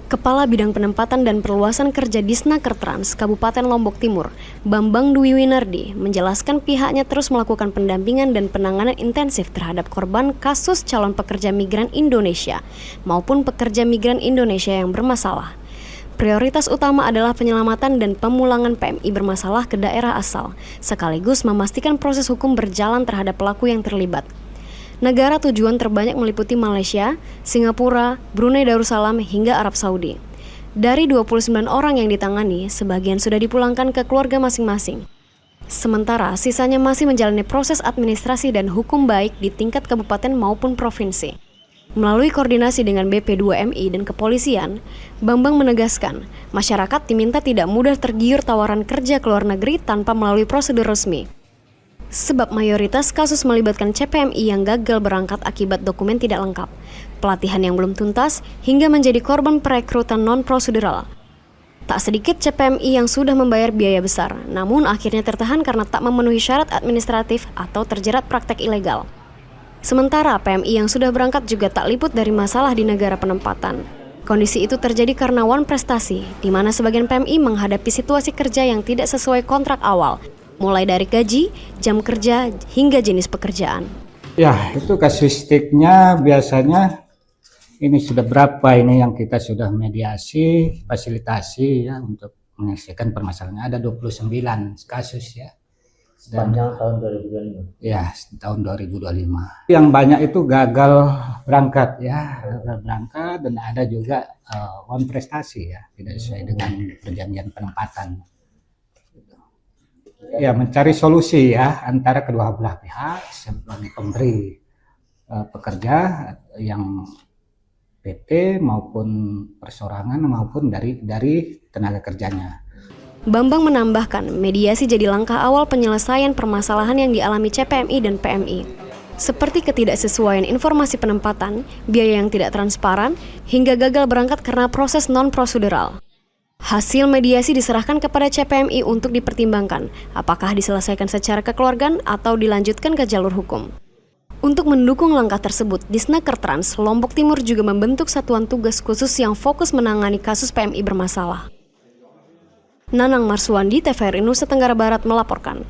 Kepala Bidang Penempatan dan Perluasan Kerja Disnaker Trans Kabupaten Lombok Timur, Bambang Dwi Winardi, menjelaskan pihaknya terus melakukan pendampingan dan penanganan intensif terhadap korban kasus calon pekerja migran Indonesia maupun pekerja migran Indonesia yang bermasalah. Prioritas utama adalah penyelamatan dan pemulangan PMI bermasalah ke daerah asal, sekaligus memastikan proses hukum berjalan terhadap pelaku yang terlibat. Negara tujuan terbanyak meliputi Malaysia, Singapura, Brunei Darussalam, hingga Arab Saudi. Dari 29 orang yang ditangani, sebagian sudah dipulangkan ke keluarga masing-masing. Sementara sisanya masih menjalani proses administrasi dan hukum baik di tingkat kabupaten maupun provinsi. Melalui koordinasi dengan BP2MI dan kepolisian, Bambang menegaskan, masyarakat diminta tidak mudah tergiur tawaran kerja ke luar negeri tanpa melalui prosedur resmi. Sebab mayoritas kasus melibatkan CPMI yang gagal berangkat akibat dokumen tidak lengkap, pelatihan yang belum tuntas, hingga menjadi korban perekrutan non-prosedural. Tak sedikit CPMI yang sudah membayar biaya besar, namun akhirnya tertahan karena tak memenuhi syarat administratif atau terjerat praktek ilegal. Sementara PMI yang sudah berangkat juga tak liput dari masalah di negara penempatan. Kondisi itu terjadi karena wan prestasi, di mana sebagian PMI menghadapi situasi kerja yang tidak sesuai kontrak awal, mulai dari gaji, jam kerja, hingga jenis pekerjaan. Ya, itu kasuistiknya biasanya ini sudah berapa ini yang kita sudah mediasi, fasilitasi ya untuk menyelesaikan permasalahannya. Ada 29 kasus ya. Sepanjang tahun 2025? Ya, tahun 2025. Yang banyak itu gagal berangkat ya, gagal berangkat, dan ada juga wan prestasi ya, tidak sesuai dengan perjanjian penempatan. Ya, mencari solusi ya antara kedua belah pihak sebagai pemberi pekerja yang PT maupun perseorangan maupun dari tenaga kerjanya. Bambang menambahkan, mediasi jadi langkah awal penyelesaian permasalahan yang dialami CPMI dan PMI, seperti ketidaksesuaian informasi penempatan, biaya yang tidak transparan, hingga gagal berangkat karena proses non-prosedural. Hasil mediasi diserahkan kepada CPMI untuk dipertimbangkan, apakah diselesaikan secara kekeluargaan atau dilanjutkan ke jalur hukum. Untuk mendukung langkah tersebut, Disnaker Trans Lombok Timur juga membentuk satuan tugas khusus yang fokus menangani kasus PMI bermasalah. Nanang Marswandi, TVRI Nusa Tenggara Barat melaporkan.